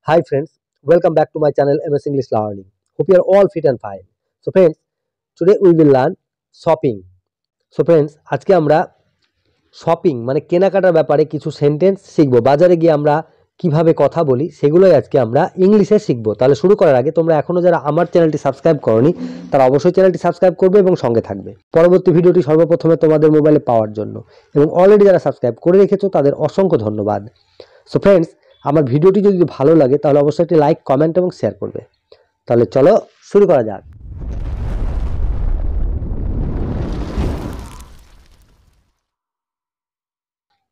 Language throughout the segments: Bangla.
Hi friends, welcome back to my channel MS English Learning. Hope you are all fit and fine. So friends, today we will learn shopping. So friends, আজকে আমরা শপিং মানে কেনাকাটার ব্যাপারে কিছু সেন্টেন্স শিখব। বাজারে গিয়ে আমরা কিভাবে কথা বলি সেগুলোই আজকে আমরা ইংলিশে শিখব। তাহলে শুরু করার আগে তোমরা এখনো যারা আমার চ্যানেলটি সাবস্ক্রাইব করোনি তারা অবশ্যই চ্যানেলটি সাবস্ক্রাইব করবে এবং সঙ্গে থাকবে পরবর্তী ভিডিওটি সর্বপ্রথমে তোমাদের মোবাইলে পাওয়ার জন্য। এবং অলরেডি যারা সাবস্ক্রাইব করে রেখেছো তাদের অসংখ্য ধন্যবাদ। সো ফ্রেন্ডস, আমার ভিডিওটি যদি ভালো লাগে তাহলে অবশ্যই একটি লাইক, কমেন্ট এবং শেয়ার করবে। তাহলে চলো শুরু করা যাক।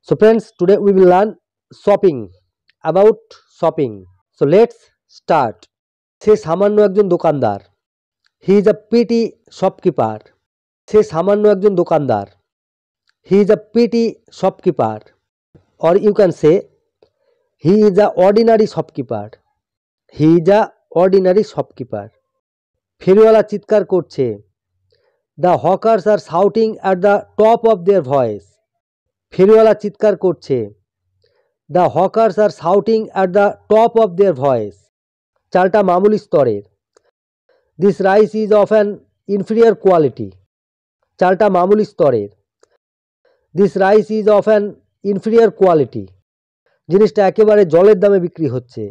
So friends, today we will learn shopping, about shopping. So let's start. সে সামান্য একজন দোকানদার। He is a petty shopkeeper. সে সামান্য একজন দোকানদার। He is a petty shopkeeper. Or you can say he is a ordinary shopkeeper. He is a ordinary shopkeeper. ফেরিওয়ালা চিৎকার করছে। The hawkers are shouting at the top of their voice. ফেরিওয়ালা চিৎকার করছে। The hawkers are shouting at the top of their voice. চালটা মামুলি স্তরের। This rice is of an inferior quality. চালটা মামুলি স্তরের। This rice is of an inferior quality. জিনিসটা একেবারে জলের দামে বিক্রি হচ্ছে।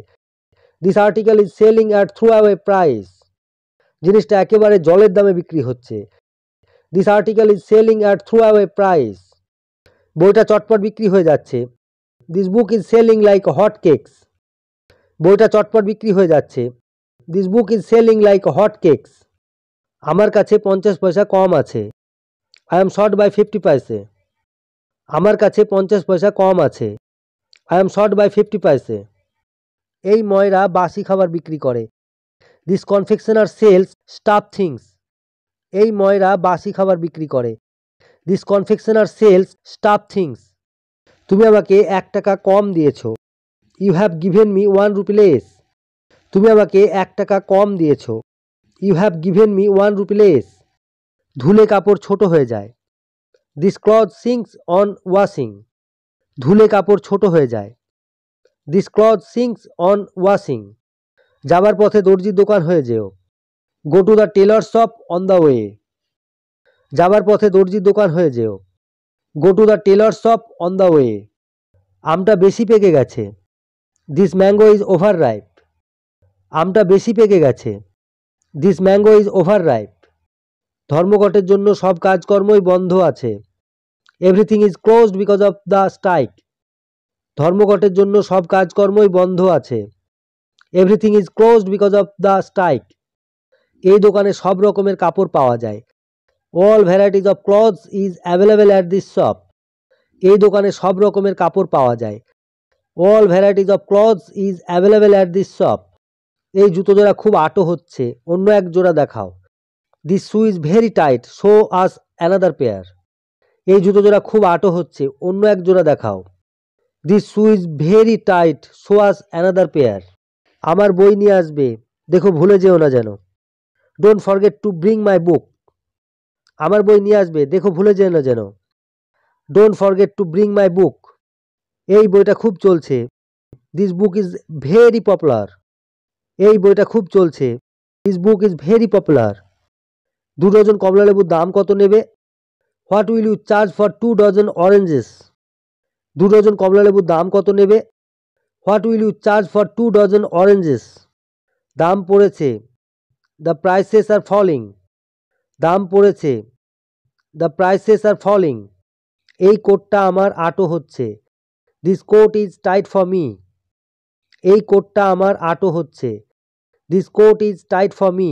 This article is selling at throwaway price. জিনিসটা একেবারে জলের দামে বিক্রি হচ্ছে। This article is selling at throwaway price. বইটা চটপট বিক্রি হয়ে যাচ্ছে। This book is selling like hot cakes. বইটা চটপট বিক্রি হয়ে যাচ্ছে। This book is selling like hot cakes. আমার কাছে 50 পয়সা কম আছে। I am short by 50 পয়সা। আমার কাছে 50 পয়সা কম আছে। I am short by 50 পয়সা। এই ময়রা বাসি খাবার বিক্রি করে। This confectioner sells stuffed things. এই ময়রা বাসি খাবার বিক্রি করে। This confectioner sells stuffed things. তুমি আমাকে 1 টাকা কম দিয়েছো। You have given me 1 rupee less. তুমি আমাকে 1 টাকা কম দিয়েছো। You have given me 1 rupee less. ধুলে কাপড় ছোট হয়ে যায়। This cloth sinks on washing. ধুলে কাপড় ছোট হয়ে যায়। This cloth sinks on washing. যাবার পথে দর্জির দোকান হয়ে যেও। Go to the tailor shop on the way. যাবার পথে দর্জির দোকান হয়ে যেও। Go to the tailor shop on the way. আমটা বেশি পেকে গেছে। This mango is overripe. আমটা বেশি পেকে গেছে। This mango is overripe. ধর্মঘটের জন্য সব কাজকর্মই বন্ধ আছে। Everything is closed because of the strike. ধর্মঘটের জন্য সব কাজকর্মই বন্ধ আছে। Everything is closed because of the strike. এই দোকানে সব রকমের কাপড় পাওয়া যায়। All varieties of clothes is available at this shop. এই দোকানে সব রকমের কাপড় পাওয়া যায়। All varieties of clothes is available at this shop. এই জুতো জোড়া খুব আটো হচ্ছে, অন্য এক জোড়া দেখাও। This shoe is very tight, show us another pair. এই জুতো জোড়া খুব আটো হচ্ছে, অন্য এক জোড়া দেখাও। This shoe is very tight, show us another pair. আমার বই নিয়ে আসবে, দেখো ভুলে যেও না যেন। Don't forget to bring my book. আমার বই নিয়ে আসবে, দেখো ভুলে যেও না যেন। Don't forget to bring my book. এই বইটা খুব চলছে। This book is very popular. এই বইটা খুব চলছে। This book is very popular. 2 dozen কমলালেবুর দাম কত নেবে? What will you charge for 2 dozen oranges? 2 dozen কমলালেবুর দাম কত নেবে? What will you charge for 2 dozen oranges? দাম পড়েছে। The prices are falling. দাম পড়েছে। The prices are falling. এই কোটটা আমার আটো হচ্ছে। This coat is tight for me. এই কোটটা আমার আটো হচ্ছে। This coat is tight for me.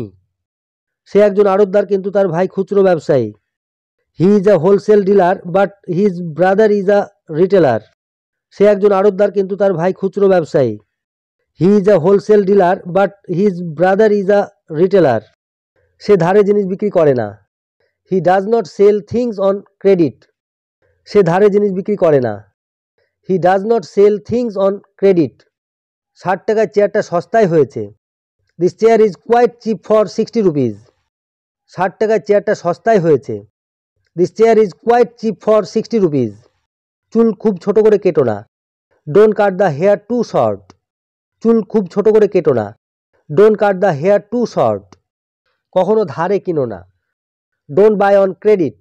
সে একজন আড়তদার কিন্তু তার ভাই খুচরো ব্যবসায়ী। He is a wholesale dealer but his brother is a retailer. সে একজন আড়তদার কিন্তু তার ভাই খুচরো ব্যবসায়ী। He is a wholesale dealer but his brother is a retailer. সে ধারে জিনিস বিক্রি করে না। He does not sell things on credit. সে ধারে জিনিস বিক্রি করে না। He does not sell things on credit. 60 টাকায় চেয়ারটা সস্তায় হয়েছে। This chair is quite cheap for 60 rupees. 60 টাকায় চেয়ারটা সস্তায় হয়েছে। This chair is quite cheap for 60 rupees. চুল খুব ছোট করে কেটো না। Don't cut the hair too short. চুল খুব ছোট করে কেটো না। Don't cut the hair two short. কখনো ধারে কিনো না। Don't by on credit.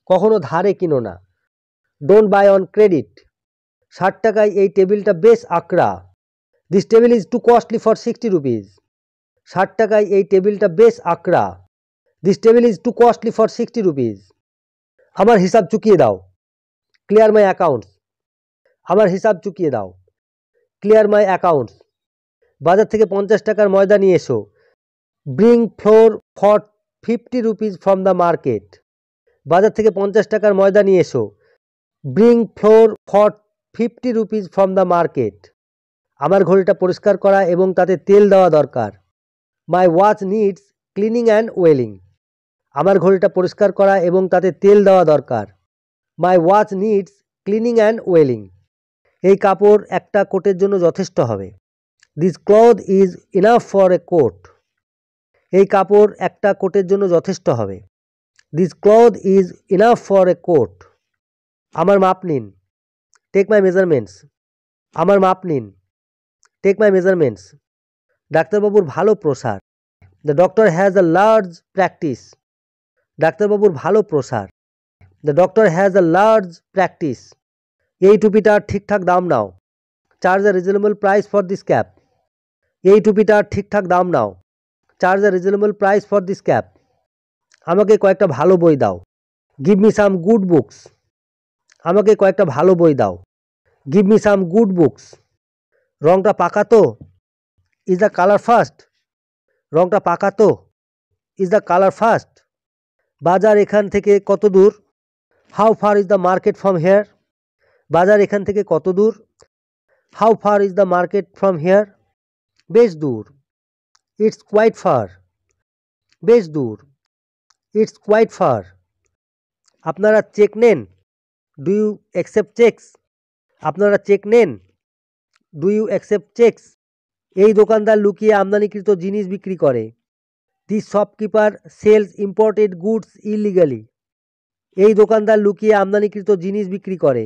কখনো ধারে কিনো না। Don't by on credit. 60 টাকায় এই টেবিলটা বেশ আকড়া। This table is too costly for 60 rupees. 60 টাকায় এই টেবিলটা বেশ আকড়া। This table is too costly for 60 rupees. আমার হিসাব চুকিয়ে দাও। Clear my accounts. আমার হিসাব চুকিয়ে দাও। Clear my accounts. বাজার থেকে 50 টাকার ময়দা নিয়ে এসো। Bring flour for 50 rupees from the market. বাজার থেকে 50 টাকার ময়দা নিয়ে এসো। Bring flour for 50 rupees from the market. আমার ঘড়িটা পরিষ্কার করা এবং তাতে তেল দেওয়া দরকার। My watch needs cleaning and oiling. আমার ঘড়িটা পরিষ্কার করা এবং তাতে তেল দেওয়া দরকার। My watch needs cleaning and oiling. এই কাপড় একটা কোটের জন্য যথেষ্ট হবে। This cloth is enough for a coat. এই কাপড় একটা কোটের জন্য যথেষ্ট হবে। This cloth is enough for a coat. আমার মাপ নিন। Take my measurements. আমার মাপ নিন। Take my measurements. ডাক্তারবাবুর ভালো প্রসার। The doctor has a large practice. ডাক্তারবাবুর ভালো প্রসার। The doctor has a large practice. এই টুপিটার ঠিকঠাক দাম নাও। Charge a reasonable price for this cap. এই টুপিটার ঠিকঠাক দাম নাও। Charge a reasonable price for this cap. আমাকে কয়েকটা ভালো বই দাও। Give me some good books. আমাকে কয়েকটা ভালো বই দাও। Give me some good books. রংটা পাকা তো? Is the colour first? রংটা পাকা তো? Is the colour fast? বাজার এখান থেকে কত দূর? How far is the market from here? বাজার এখান থেকে কত দূর? How far is the market from here? বেশ দূর। It's quite far. বেশ দূর। It's quite far. আপনারা চেক নেন? Do you accept cheques? আপনারা চেক নেন? Do you accept cheques? এই দোকানদার লুকিয়ে আমদানিকৃত জিনিস বিক্রি করে। This shopkeeper sells imported goods illegally. এই দোকানদার লুকিয়ে আমদানিকৃত জিনিস বিক্রি করে।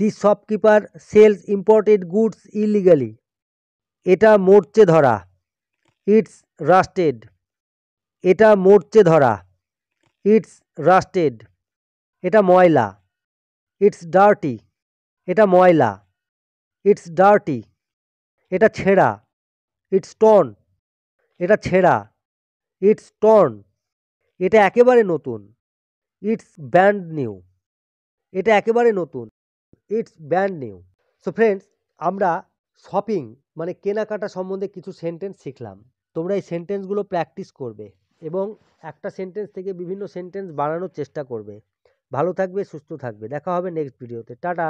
This shopkeeper sells imported goods illegally. এটা মরচে ধরা। It's rusted. এটা মরচে ধরা। It's rusted. এটা ময়লা। It's dirty. এটা ময়লা। It's dirty. এটা ছেঁড়া। It's torn. এটা ছেঁড়া। It's torn. এটা একেবারে নতুন। It's brand new. এটা একেবারে নতুন। It's brand new. So friends, আমরা শপিং মানে কেনাকাটা সম্বন্ধে কিছু সেন্টেন্স শিখলাম। তোমরা এই সেন্টেন্সগুলো প্র্যাকটিস করবে এবং একটা সেন্টেন্স থেকে বিভিন্ন সেন্টেন্স বানানোর চেষ্টা করবে। ভালো থাকবে, সুস্থ থাকবে। দেখা হবে নেক্সট ভিডিওতে। টাটা।